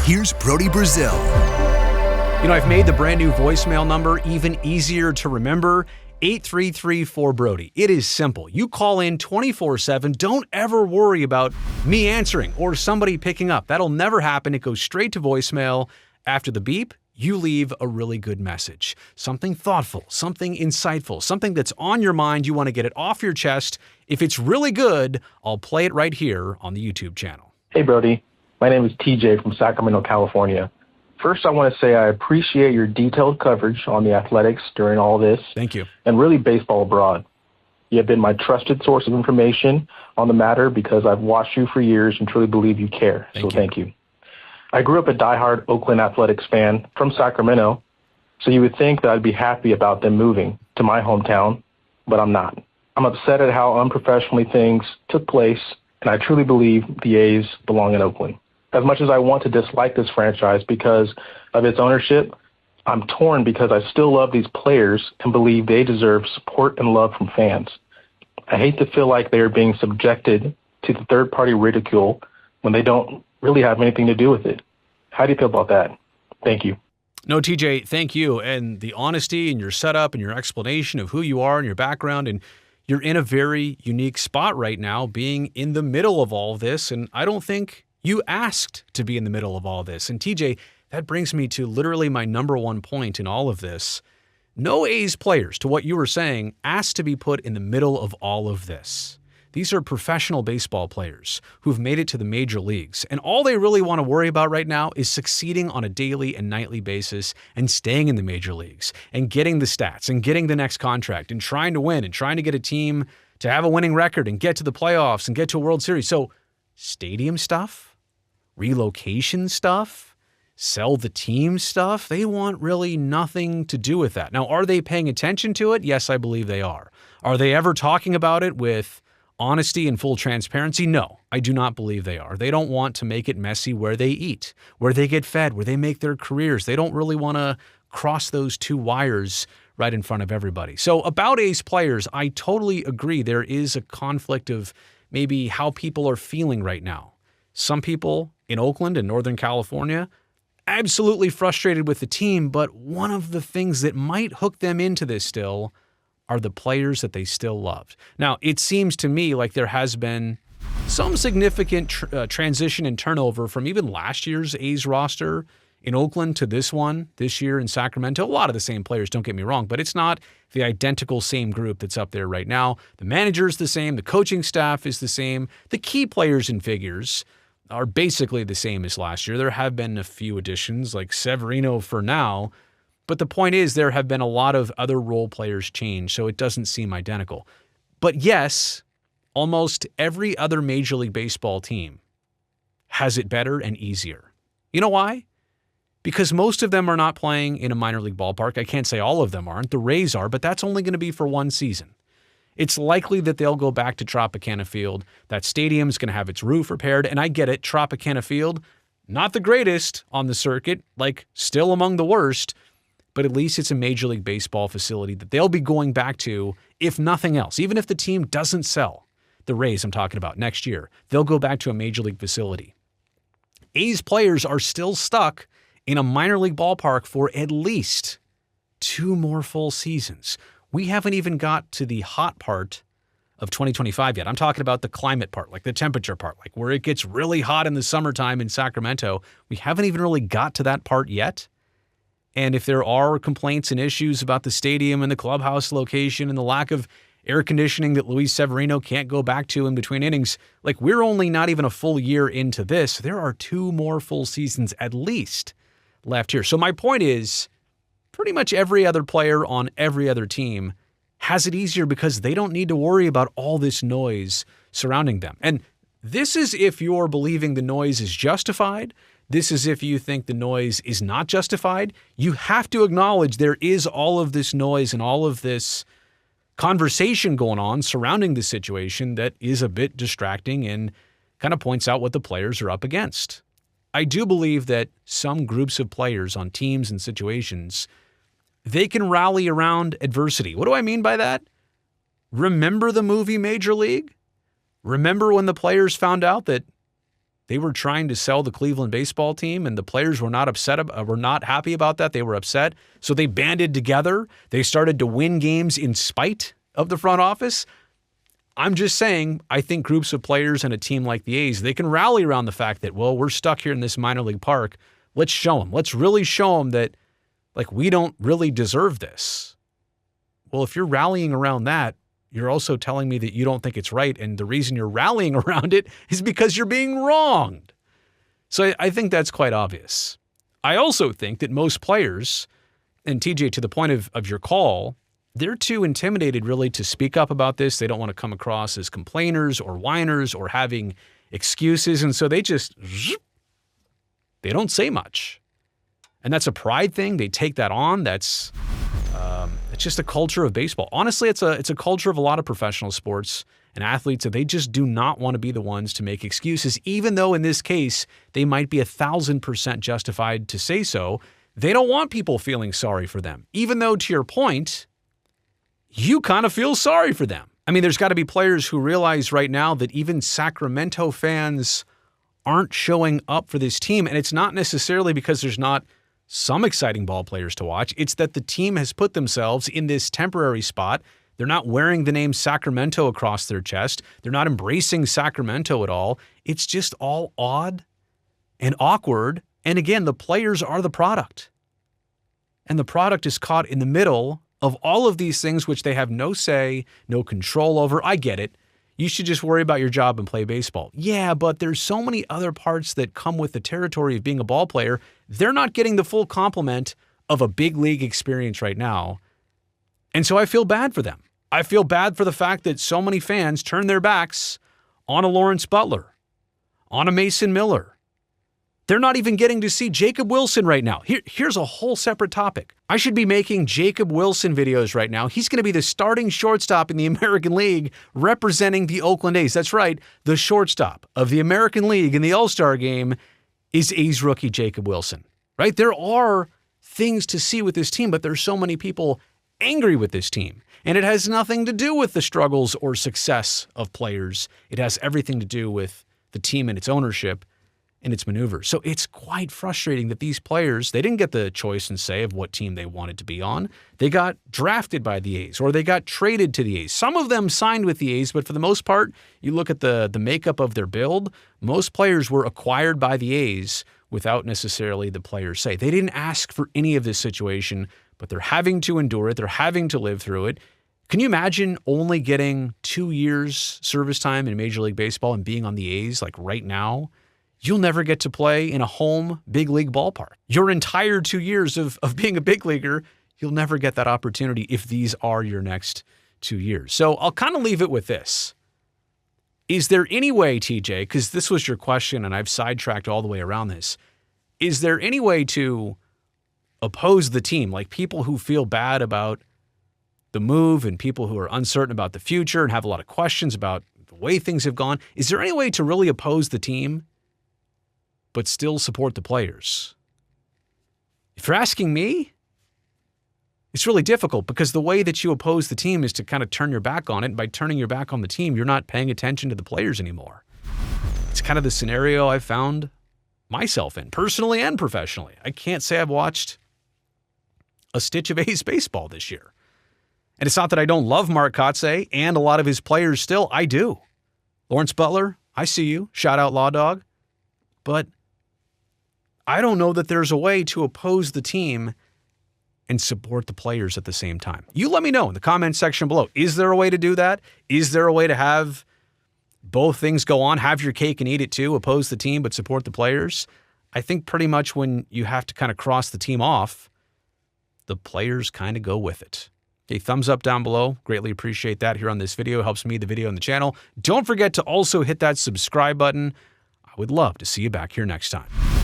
here's Brody Brazil. I've made the brand new voicemail number even easier to remember. 8334-BRODY. It is simple. You call in 24/7. Don't ever worry about me answering or somebody picking up. That'll never happen. It goes straight to voicemail. After the beep, you leave a really good message. Something thoughtful, something insightful, something that's on your mind. You want to get it off your chest. If it's really good, I'll play it right here on the YouTube channel. Hey, Brody. My name is TJ from Sacramento, California. First, I want to say I appreciate your detailed coverage on the Athletics during all this. Thank you. And really baseball abroad. You have been my trusted source of information on the matter because I've watched you for years and truly believe you care. Thank you. I grew up a diehard Oakland Athletics fan from Sacramento, so you would think that I'd be happy about them moving to my hometown, but I'm not. I'm upset at how unprofessionally things took place, and I truly believe the A's belong in Oakland. As much as I want to dislike this franchise because of its ownership, I'm torn because I still love these players and believe they deserve support and love from fans. I hate to feel like they are being subjected to the third-party ridicule when they don't really have anything to do with it. How do you feel about that? Thank you. No, TJ, thank you. And the honesty and your setup and your explanation of who you are and your background, and you're in a very unique spot right now, being in the middle of all of this, and I don't think you asked to be in the middle of all this. And TJ, that brings me to literally my number one point in all of this. No A's players, to what you were saying, asked to be put in the middle of all of this. These are professional baseball players who've made it to the major leagues, and all they really want to worry about right now is succeeding on a daily and nightly basis and staying in the major leagues and getting the stats and getting the next contract and trying to win and trying to get a team to have a winning record and get to the playoffs and get to a World Series. So stadium stuff, relocation stuff, sell the team stuff, they want really nothing to do with that. Now, are they paying attention to it? Yes, I believe they are. Are they ever talking about it with honesty and full transparency? No, I do not believe they are. They don't want to make it messy where they eat, where they get fed, where they make their careers. They don't really want to cross those two wires right in front of everybody. So about A's players, I totally agree. There is a conflict of maybe how people are feeling right now. Some people in Oakland and Northern California, absolutely frustrated with the team, but one of the things that might hook them into this still are the players that they still loved. Now, it seems to me like there has been some significant transition and turnover from even last year's A's roster in Oakland to this one this year in Sacramento. A lot of the same players, don't get me wrong, but it's not the identical same group that's up there right now. The manager's the same, the coaching staff is the same, the key players and figures are basically the same as last year. There have been a few additions like Severino for now, but the point is there have been a lot of other role players change, so it doesn't seem identical. But yes, almost every other Major League Baseball team has it better and easier. You know why? Because most of them are not playing in a minor league ballpark. I can't say all of them aren't. The Rays are, but that's only going to be for one season. It's likely that they'll go back to Tropicana Field. That stadium's going to have its roof repaired, and I get it, Tropicana Field, not the greatest on the circuit, like still among the worst, but at least it's a Major League Baseball facility that they'll be going back to, if nothing else. Even if the team doesn't sell, the Rays I'm talking about, next year, they'll go back to a Major League facility. A's players are still stuck in a minor league ballpark for at least 2 more full seasons. We haven't even got to the hot part of 2025 yet. I'm talking about the climate part, like the temperature part, like where it gets really hot in the summertime in Sacramento. We haven't even really got to that part yet. And if there are complaints and issues about the stadium and the clubhouse location and the lack of air conditioning that Luis Severino can't go back to in between innings, like we're only not even a full year into this. There are 2 more full seasons at least left here. So my point is, pretty much every other player on every other team has it easier because they don't need to worry about all this noise surrounding them. And this is if you're believing the noise is justified. This is if you think the noise is not justified. You have to acknowledge there is all of this noise and all of this conversation going on surrounding the situation that is a bit distracting and kind of points out what the players are up against. I do believe that some groups of players on teams and situations, they can rally around adversity. What do I mean by that? Remember the movie Major League? Remember when the players found out that They were trying to sell the Cleveland baseball team, and the players were not happy about that. They were upset. So they banded together. They started to win games in spite of the front office. I'm just saying, I think groups of players and a team like the A's, they can rally around the fact that, well, we're stuck here in this minor league park. Let's show them. Let's really show them that, like, we don't really deserve this. Well, if you're rallying around that, you're also telling me that you don't think it's right, and the reason you're rallying around it is because you're being wronged. So I think that's quite obvious. I also think that most players, and TJ, to the point of your call, they're too intimidated really to speak up about this. They don't want to come across as complainers or whiners or having excuses, and so they don't say much. And that's a pride thing. They take that on. It's just a culture of baseball. Honestly, it's a culture of a lot of professional sports and athletes that they just do not want to be the ones to make excuses, even though in this case, they might be 1,000% justified to say so. They don't want people feeling sorry for them, even though, to your point, you kind of feel sorry for them. I mean, there's got to be players who realize right now that even Sacramento fans aren't showing up for this team, and it's not necessarily because there's not some exciting ball players to watch. It's that the team has put themselves in this temporary spot. They're not wearing the name Sacramento across their chest. They're not embracing Sacramento at all. It's just all odd and awkward. And again, the players are the product. And the product is caught in the middle of all of these things which they have no say, no control over. I get it. You should just worry about your job and play baseball. Yeah, but there's so many other parts that come with the territory of being a ball player. They're not getting the full complement of a big league experience right now. And so I feel bad for them. I feel bad for the fact that so many fans turn their backs on a Lawrence Butler, on a Mason Miller. They're not even getting to see Jacob Wilson right now. Here's a whole separate topic. I should be making Jacob Wilson videos right now. He's going to be the starting shortstop in the American League representing the Oakland A's. That's right. The shortstop of the American League in the All-Star game is A's rookie Jacob Wilson, right? There are things to see with this team, but there's so many people angry with this team. And it has nothing to do with the struggles or success of players. It has everything to do with the team and its ownership and its maneuvers. So it's quite frustrating that these players, they didn't get the choice and say of what team they wanted to be on. They got drafted by the A's or they got traded to the A's. Some of them signed with the A's, but for the most part, you look at the makeup of their build, most players were acquired by the A's without necessarily the players' say. They didn't ask for any of this situation, but they're having to endure it. They're having to live through it. Can you imagine only getting 2 years service time in Major League Baseball and being on the A's like right now? You'll never get to play in a home big league ballpark. Your entire 2 years of being a big leaguer, you'll never get that opportunity if these are your next 2 years. So I'll kind of leave it with this. Is there any way, TJ, because this was your question and I've sidetracked all the way around this, is there any way to oppose the team? Like people who feel bad about the move and people who are uncertain about the future and have a lot of questions about the way things have gone. Is there any way to really oppose the team but still support the players? If you're asking me, it's really difficult because the way that you oppose the team is to kind of turn your back on it. And by turning your back on the team, you're not paying attention to the players anymore. It's kind of the scenario I've found myself in, personally and professionally. I can't say I've watched a stitch of A's baseball this year. And it's not that I don't love Mark Kotsay and a lot of his players still. I do. Lawrence Butler, I see you. Shout out Law Dog. But I don't know that there's a way to oppose the team and support the players at the same time. You let me know in the comment section below. Is there a way to do that? Is there a way to have both things go on? Have your cake and eat it too? Oppose the team but support the players? I think pretty much when you have to kind of cross the team off, the players kind of go with it. Okay, thumbs up down below. Greatly appreciate that here on this video. Helps me, the video, and the channel. Don't forget to also hit that subscribe button. I would love to see you back here next time.